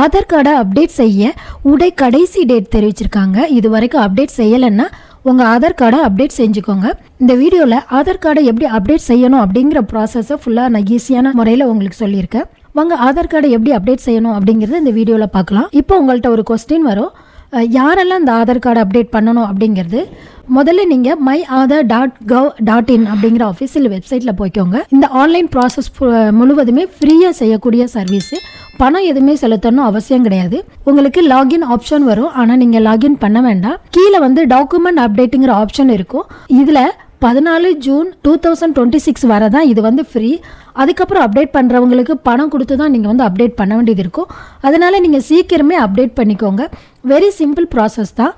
ஆதார் கார்டை அப்டேட் செய்ய கடைசி டேட் தெரிவிச்சிருக்காங்க. இது வரைக்கும் அப்டேட் செய்யலைன்னா உங்கள் ஆதார் கார்டை அப்டேட் செஞ்சுக்கோங்க. இந்த வீடியோவில் ஆதார் கார்டை எப்படி அப்டேட் செய்யணும் அப்படிங்கிற ப்ராசஸை ஃபுல்லாக நான் ஈஸியான முறையில் உங்களுக்கு சொல்லியிருக்கேன். வாங்க ஆதார் கார்டை எப்படி அப்டேட் செய்யணும் அப்படிங்கிறத இந்த வீடியோவில் பார்க்கலாம். இப்போ உங்கள்கிட்ட ஒரு கொஸ்டின் வரும், யாரெல்லாம் இந்த ஆதார் கார்டை அப்டேட் பண்ணணும் அப்படிங்கிறது. முதல்ல நீங்கள் myAadhar.gov.in அப்படிங்கிற அஃபிஷியல் வெப்சைட்டில் போய்க்கோங்க. இந்த ஆன்லைன் ப்ராசஸ் முழுவதுமே ஃப்ரீயாக செய்யக்கூடிய சர்வீஸு. பணம் எதுவுமே செலுத்தணும் அவசியம் கிடையாது. உங்களுக்கு லாகின் ஆப்ஷன் வரும், ஆனால் நீங்கள் லாகின் பண்ண வேண்டாம். கீழே வந்து டாக்குமெண்ட் அப்டேட்டுங்கிற ஆப்ஷன் இருக்கும். இதில் 14 ஜூன் 2026 வரை தான் இது வந்து ஃப்ரீ. அதுக்கப்புறம் அப்டேட் பண்ணுறவங்களுக்கு பணம் கொடுத்து தான் நீங்கள் வந்து அப்டேட் பண்ண வேண்டியது இருக்கும். அதனால் நீங்கள் சீக்கிரமே அப்டேட் பண்ணிக்கோங்க. வெரி சிம்பிள் ப்ராசஸ் தான்.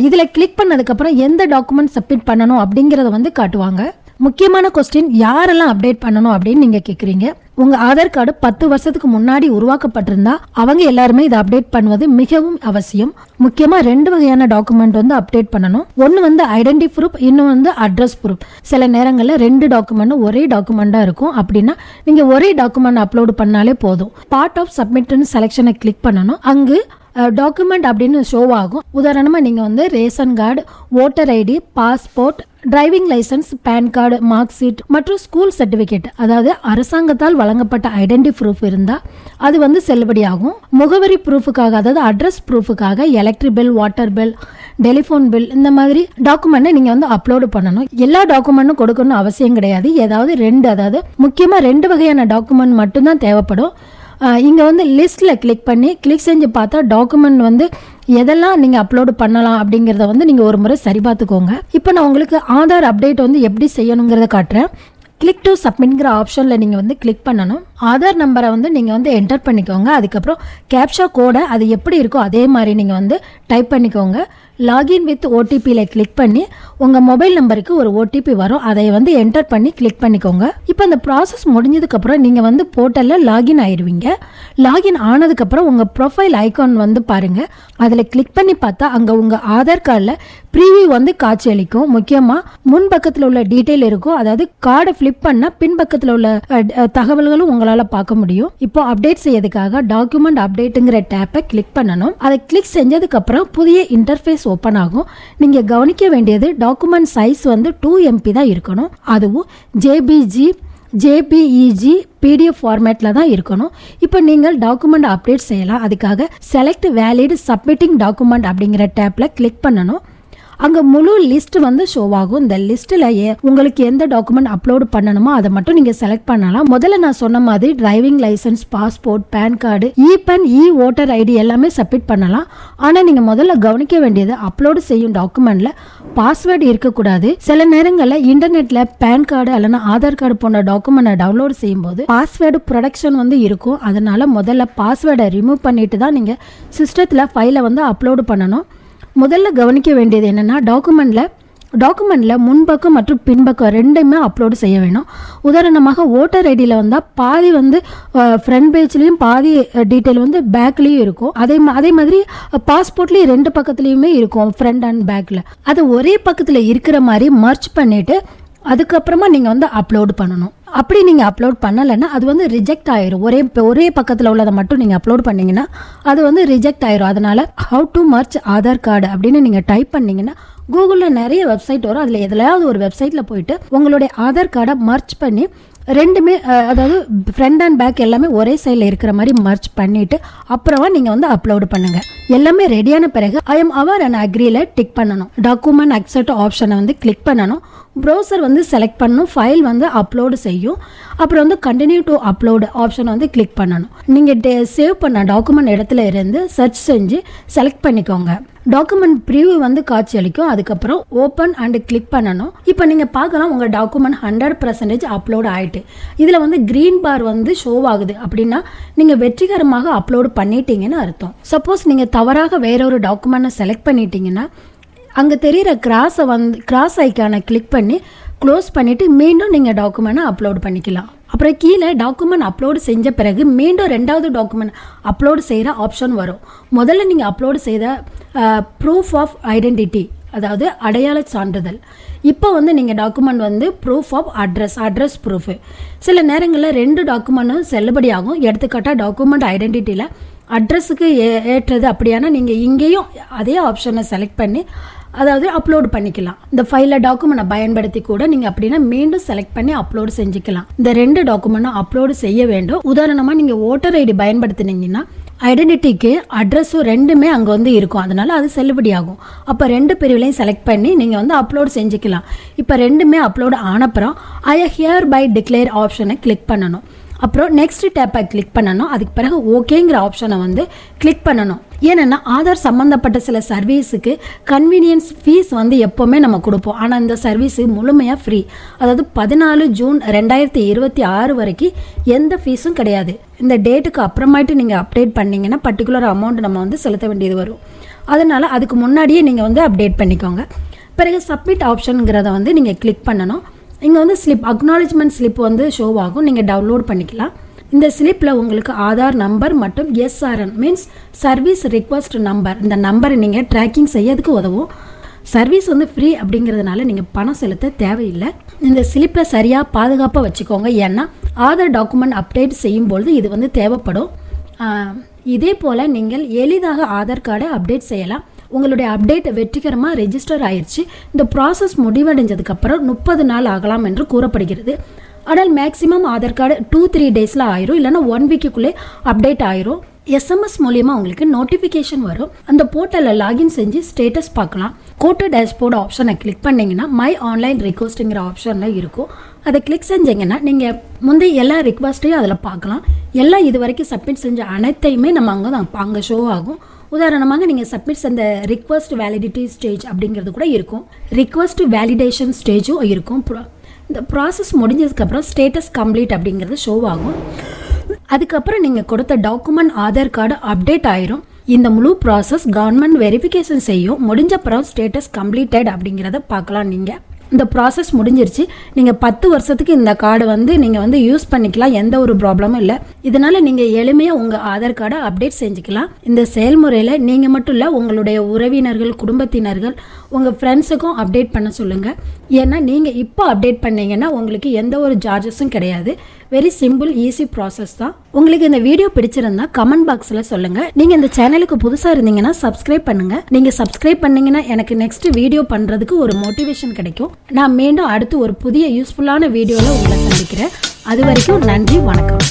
இதில் கிளிக் பண்ணதுக்கப்புறம் எந்த டாக்குமெண்ட் சப்மிட் பண்ணணும் அப்படிங்கிறத வந்து காட்டுவாங்க. முக்கியமான கொஸ்டின், யாரெல்லாம் அப்டேட் பண்ணணும் அப்படின்னு நீங்கள் கேட்குறீங்க. உங்கள் ஆதார் கார்டு 10 வருஷத்துக்கு முன்னாடி உருவாக்கப்பட்டிருந்தா அவங்க எல்லாருமே இதை அப்டேட் பண்ணுவது மிகவும் அவசியம். முக்கியமாக 2 வகையான டாக்குமெண்ட் வந்து அப்டேட் பண்ணணும். ஒன்று வந்து ஐடென்டி ப்ரூஃப், இன்னும் வந்து அட்ரஸ் ப்ரூஃப். சில நேரங்களில் 2 டாக்குமெண்ட்டும் ஒரே டாக்குமெண்ட்டாக இருக்கும். அப்படின்னா நீங்கள் ஒரே டாக்குமெண்ட் அப்லோடு பண்ணாலே போதும். பார்ட் ஆஃப் சப்மிட்னு செலெக்ஷனை கிளிக் பண்ணணும். அங்கு டாக்குமெண்ட் அப்படின்னு ஷோ ஆகும். உதாரணமாக நீங்கள் வந்து ration card, voter ID, passport, driving licence, pan card, mark sheet மற்றும் ஸ்கூல் சர்டிஃபிகேட், அதாவது அரசாங்கத்தால் வழங்கப்பட்ட ஐடென்டி ப்ரூஃப் இருந்தால் அது வந்து செல்லுபடியாகும். முகவரி ப்ரூஃபுக்காக, அதாவது அட்ரஸ் ப்ரூஃபுக்காக electric bill, water bill, telephone bill, இந்த மாதிரி டாக்குமெண்ட்டை நீங்கள் வந்து அப்லோடு பண்ணணும். எல்லா டாக்குமெண்ட்டும் கொடுக்கணும் அவசியம் கிடையாது. ஏதாவது 2, அதாவது முக்கியமாக 2 வகையான டாக்குமெண்ட் மட்டும்தான் தேவைப்படும். இங்கே வந்து லிஸ்ட்டில் கிளிக் செஞ்சு பார்த்தா டாக்குமெண்ட் வந்து எதெல்லாம் நீங்கள் அப்லோடு பண்ணலாம் அப்படிங்கிறத வந்து நீங்கள் ஒரு முறை சரி பார்த்துக்கோங்க. இப்போ நான் உங்களுக்கு ஆதார் அப்டேட் வந்து எப்படி செய்யணுங்கிறத காட்டுறேன். கிளிக் டு சப்மிட்ங்கிற ஆப்ஷனில் நீங்கள் வந்து கிளிக் பண்ணணும். ஆதார் நம்பரை வந்து நீங்கள் வந்து என்டர் பண்ணிக்கோங்க. அதுக்கப்புறம் கேப்சா கோடை அது எப்படி இருக்கோ அதே மாதிரி நீங்கள் வந்து டைப் பண்ணிக்கோங்க. லாகின் வித் ஓடிபியில் கிளிக் பண்ணி உங்கள் மொபைல் நம்பருக்கு ஒரு ஓடிபி வரும், அதை வந்து என்டர் பண்ணி கிளிக் பண்ணிக்கோங்க. இப்போ அந்த ப்ராசஸ் முடிஞ்சதுக்கப்புறம் நீங்கள் வந்து போர்ட்டலில் லாகின் ஆயிடுவீங்க. லாகின் ஆனதுக்கப்புறம் உங்கள் ப்ரொஃபைல் ஐக்கான் வந்து பாருங்கள். அதில் கிளிக் பண்ணி பார்த்தா அங்கே உங்கள் ஆதார் கார்டில் ப்ரீவியூ வந்து காட்சி அளிக்கும். முக்கியமாக முன் பக்கத்தில் உள்ள டீட்டெயில் இருக்கும். அதாவது கார்டை ஃப்ளிப் பண்ணால் பின் பக்கத்தில் உள்ள தகவல்களும் உங்களால் பார்க்க முடியும். இப்போ அப்டேட் செய்யறதுக்காக டாக்குமெண்ட் அப்டேட்டுங்கிற டேப்பை கிளிக் பண்ணணும். அதை கிளிக் செஞ்சதுக்கப்புறம் புதிய இன்டர்ஃபேஸ் ஓப்பன் ஆகும். நீங்கள் கவனிக்க வேண்டியது டாக்குமெண்ட் சைஸ் வந்து 2 MB தான் இருக்கணும். அதுவும் JPEG PDF ஃபார்மேட்டில் தான் இருக்கணும். இப்போ நீங்கள் டாக்குமெண்ட் அப்டேட் செய்யலாம். அதுக்காக செலக்ட் வேலிட் சப்மிட்டிங் டாக்குமெண்ட் அப்படிங்கிற டேப்பில் கிளிக் பண்ணணும். அங்கே முழு லிஸ்ட் வந்து ஷோ ஆகும். இந்த லிஸ்ட்டில் உங்களுக்கு எந்த டாக்குமெண்ட் அப்லோடு பண்ணணுமோ அதை மட்டும் நீங்கள் செலக்ட் பண்ணலாம். முதல்ல நான் சொன்ன மாதிரி driving licence, passport, PAN card, இபென், ஓட்டர் ஐடி எல்லாமே சப்மிட் பண்ணலாம். ஆனால் நீங்கள் முதல்ல கவனிக்க வேண்டியது, அப்லோடு செய்யும் டாக்குமெண்ட்டில் பாஸ்வேர்டு இருக்கக்கூடாது. சில நேரங்களில் இன்டர்நெட்டில் பேன் கார்டு அல்லனா ஆதார் கார்டு போன்ற டாக்குமெண்ட்டை டவுன்லோடு செய்யும்போது பாஸ்வேர்டு ப்ரொடக்ஷன் வந்து இருக்கும். அதனால் முதல்ல பாஸ்வேர்டை ரிமூவ் பண்ணிட்டு தான் நீங்கள் சிஸ்டத்தில் ஃபைலை வந்து அப்லோடு பண்ணணும். முதல்ல கவனிக்க வேண்டியது என்னென்னா, டாக்குமெண்ட்டில் முன்பக்கம் மற்றும் பின்பக்கம் 2மே அப்லோடு செய்ய வேணும். உதாரணமாக ஓட்டர் ஐடியில் வந்தால் பாதி வந்து ஃப்ரண்ட் பேஜ்லேயும் பாதி டீட்டெயில் வந்து பேக்லேயும் இருக்கும். அதே மாதிரி பாஸ்போர்ட்லேயும் 2 பக்கத்துலேயுமே இருக்கும், ஃப்ரண்ட் அண்ட் பேக்கில். அது ஒரே பக்கத்தில் இருக்கிற மாதிரி மர்ச் பண்ணிவிட்டு அதுக்கப்புறமா நீங்கள் வந்து அப்லோடு பண்ணணும். அப்படி நீங்கள் அப்லோட் பண்ணலைன்னா அது வந்து ரிஜெக்ட் ஆயிரும். ஒரே பக்கத்தில் உள்ளதை மட்டும் நீங்கள் அப்லோட் பண்ணிங்கன்னா அது வந்து ரிஜெக்ட் ஆயிரும். அதனால் how to merch Aadhaar card அப்படின்னு நீங்கள் டைப் பண்ணிங்கன்னா கூகுளில் நிறைய வெப்சைட் வரும். அதில் எதுலையாவது ஒரு வெப்சைட்டில் போயிட்டு உங்களுடைய ஆதார் கார்டை மர்ச் பண்ணி 2மே, அதாவது ஃப்ரண்ட் அண்ட் பேக் எல்லாமே ஒரே சைடில் இருக்கிற மாதிரி மர்ச் பண்ணிவிட்டு அப்புறமா நீங்கள் வந்து அப்லோடு பண்ணுங்கள். எல்லாமே ரெடியான பிறகு ஐ எம் அவர் அண்ட் அக்ரியில் டிக் பண்ணணும். டாக்குமெண்ட் அக்செப்ட் ஆப்ஷனை வந்து கிளிக் பண்ணணும். ப்ரௌசர் வந்து செலக்ட் பண்ணணும். ஃபைல் வந்து அப்லோடு செய்யும். அப்புறம் வந்து கண்டினியூ டு அப்லோடு ஆப்ஷனை வந்து கிளிக் பண்ணணும். நீங்கள் சேவ் பண்ண டாக்குமெண்ட் இடத்துல இருந்து சர்ச் செஞ்சு செலக்ட் பண்ணிக்கோங்க. டாக்குமெண்ட் ப்ரிவ்யூ வந்து காட்சி அளிக்கும். அதுக்கப்புறம் ஓப்பன் அண்ட் கிளிக் பண்ணணும். இப்போ நீங்கள் பார்க்கலாம் உங்கள் டாக்குமெண்ட் 100% அப்லோடு ஆகிட்டு. இதில் வந்து க்ரீன் பார் வந்து ஷோ ஆகுது. அப்படின்னா நீங்கள் வெற்றிகரமாக அப்லோடு பண்ணிட்டீங்கன்னு அர்த்தம். சப்போஸ் நீங்கள் தவறாக வேறொரு டாக்குமெண்ட்டை செலக்ட் பண்ணிட்டீங்கன்னா அங்கே தெரிகிற கிராஸ் ஐக்கானை கிளிக் பண்ணி க்ளோஸ் பண்ணிவிட்டு மீண்டும் நீங்கள் டாக்குமெண்ட்டை அப்லோடு பண்ணிக்கலாம். அப்புறம் கீழே டாக்குமெண்ட் அப்லோடு செஞ்ச பிறகு மீண்டும் 2வது டாக்குமெண்ட் அப்லோடு செய்கிற ஆப்ஷன் வரும். முதல்ல நீங்கள் அப்லோடு செய்த ப்ரூஃப் ஆஃப் ஐடென்டிட்டி, அதாவது அடையாள சான்றிதழ். இப்போ வந்து நீங்கள் டாக்குமெண்ட் வந்து ப்ரூஃப் ஆஃப் அட்ரஸ் ப்ரூஃபு. சில நேரங்களில் 2 டாக்குமெண்ட்டும் செல்லுபடியாகும். எடுத்துக்காட்டாக டாக்குமெண்ட் ஐடென்டிட்டியில் அட்ரஸுக்கு ஏற்றது அப்படியானா நீங்கள் இங்கேயும் அதே ஆப்ஷனை செலக்ட் பண்ணி அதாவது அப்லோட் பண்ணிக்கலாம். இந்த ஃபைலில் டாக்குமெண்ட்டை பயன்படுத்தி கூட நீங்கள் அப்படின்னா மீண்டும் செலக்ட் பண்ணி அப்லோடு செஞ்சுக்கலாம். இந்த 2 டாக்குமெண்ட்டும் அப்லோடு செய்ய வேண்டும். உதாரணமாக நீங்கள் ஓட்டர் ஐடி பயன்படுத்தினீங்கன்னா ஐடென்டிட்டிக்கு அட்ரஸும் 2மே அங்கே வந்து இருக்கும், அதனால அது செல்லுபடியாகும். அப்போ 2 பிரிவுலையும் செலக்ட் பண்ணி நீங்கள் வந்து அப்லோடு செஞ்சுக்கலாம். இப்போ 2மே அப்லோடு ஆனப்புறம் ஐ ஹியர் பை டிக்ளேர் ஆப்ஷனை கிளிக் பண்ணணும். அப்புறம் நெக்ஸ்ட் டேப்பை கிளிக் பண்ணணும். அதுக்கு பிறகு ஓகேங்கிற ஆப்ஷனை வந்து கிளிக் பண்ணணும். ஏன்னா ஆதார் சம்மந்தப்பட்ட சில சர்வீஸுக்கு கன்வீனியன்ஸ் ஃபீஸ் வந்து எப்போவுமே நம்ம கொடுப்போம். ஆனால் இந்த சர்வீஸு முழுமையாக ஃப்ரீ. அதாவது 14 ஜூன் 2026 வரைக்கும் எந்த ஃபீஸும் கிடையாது. இந்த டேட்டுக்கு அப்புறமாயிட்டு நீங்கள் அப்டேட் பண்ணிங்கன்னா பர்டிகுலர் அமௌண்ட் நம்ம வந்து செலுத்த வேண்டியது வரும். அதனால் அதுக்கு முன்னாடியே நீங்கள் வந்து அப்டேட் பண்ணிக்கோங்க. பிறகு சப்மிட் ஆப்ஷனுங்கிறத வந்து நீங்கள் கிளிக் பண்ணணும். இங்கே வந்து ஸ்லிப் அக்னாலஜ்மெண்ட் ஸ்லிப் வந்து ஷோ ஆகும், நீங்கள் டவுன்லோட் பண்ணிக்கலாம். இந்த ஸ்லிப்பில் உங்களுக்கு ஆதார் நம்பர் மற்றும் SRN means service request number, இந்த நம்பரை நீங்கள் ட்ராக்கிங் செய்யறதுக்கு உதவும். சர்வீஸ் வந்து ஃப்ரீ அப்படிங்கிறதுனால நீங்கள் பணம் செலுத்த தேவையில்லை. இந்த ஸ்லிப்பை சரியாக பாதுகாப்பாக வச்சுக்கோங்க, ஏன்னா ஆதார் டாக்குமெண்ட் அப்டேட் செய்யும்பொழுது இது வந்து தேவைப்படும். இதே போல் நீங்கள் எளிதாக ஆதார் கார்டை அப்டேட் செய்யலாம். உங்களுடைய அப்டேட் வெற்றிகரமாக ரெஜிஸ்டர் ஆயிடுச்சு. இந்த ப்ராசஸ் முடிவடைஞ்சதுக்கப்புறம் 30 நாள் ஆகலாம் என்று கூறப்படுகிறது. ஆனால் மேக்ஸிமம் ஆதார் கார்டு 2-3 டேஸில் ஆயிரும், இல்லைனா 1 வீக்குள்ளே அப்டேட் ஆயிரும். SMS மூலியமாக உங்களுக்கு நோட்டிஃபிகேஷன் வரும். அந்த போர்ட்டலில் லாகின் செஞ்சு ஸ்டேட்டஸ் பார்க்கலாம். கோட்டர் டேஷ்போர்ட் ஆப்ஷனை கிளிக் பண்ணிங்கன்னா மை ஆன்லைன் ரிக்வஸ்ட்டுங்கிற ஆப்ஷனில் இருக்கும். அதை கிளிக் செஞ்சீங்கன்னா நீங்கள் முந்தைய எல்லா ரிக்வஸ்ட்டையும் அதில் பார்க்கலாம். எல்லாம் இது வரைக்கும் சப்மிட் செஞ்ச அனைத்தையுமே நம்ம அங்கே ஷோ ஆகும். உதாரணமாக நீங்கள் சப்மிட் செஞ்ச ரிக்வஸ்ட் வேலிடிட்டி ஸ்டேஜ் அப்படிங்கிறது கூட இருக்கும், ரிக்வஸ்ட் வேலிடேஷன் ஸ்டேஜும் இருக்கும். இந்த ப்ராசஸ் முடிஞ்சதுக்கப்புறம் ஸ்டேட்டஸ் கம்ப்ளீட் அப்படிங்கிறது ஷோ ஆகும். அதுக்கப்புறம் நீங்கள் கொடுத்த டாக்குமெண்ட் ஆதார் கார்டு அப்டேட் ஆயிரும். இந்த முழு ப்ராசஸ் கவர்மெண்ட் வெரிஃபிகேஷன் செய்யும். முடிஞ்சப்புறம் ஸ்டேட்டஸ் கம்ப்ளீட்டட் அப்படிங்கிறத பார்க்கலாம். நீங்கள் இந்த ப்ராசஸ் முடிஞ்சிருச்சு. நீங்கள் 10 வருஷத்துக்கு இந்த கார்டு வந்து நீங்கள் வந்து யூஸ் பண்ணிக்கலாம், எந்த ஒரு ப்ராப்ளமும் இல்லை. இதனால் நீங்கள் எளிமையாக உங்கள் ஆதார் கார்டை அப்டேட் செஞ்சுக்கலாம். இந்த செயல்முறையில் நீங்கள் மட்டும் இல்லை, உங்களுடைய உறவினர்கள், குடும்பத்தினர்கள், உங்கள் ஃப்ரெண்ட்ஸுக்கும் அப்டேட் பண்ண சொல்லுங்கள். ஏன்னா நீங்கள் இப்போ அப்டேட் பண்ணீங்கன்னா உங்களுக்கு எந்த ஒரு சார்ஜஸும் கிடையாது. வெரி சிம்பிள், ஈஸி ப்ராசஸ் தான். உங்களுக்கு இந்த வீடியோ பிடிச்சிருந்தா கமெண்ட் பாக்ஸில் சொல்லுங்கள். நீங்கள் இந்த சேனலுக்கு புதுசாக இருந்தீங்கன்னா சப்ஸ்கிரைப் பண்ணுங்கள். நீங்கள் சப்ஸ்கிரைப் பண்ணிங்கன்னா எனக்கு நெக்ஸ்ட் வீடியோ பண்ணுறதுக்கு ஒரு மோட்டிவேஷன் கிடைக்கும். நான் மீண்டும் அடுத்து ஒரு புதிய யூஸ்ஃபுல்லான வீடியோவில் உங்களை சந்திக்கிறேன். அது வரைக்கும் நன்றி, வணக்கம்.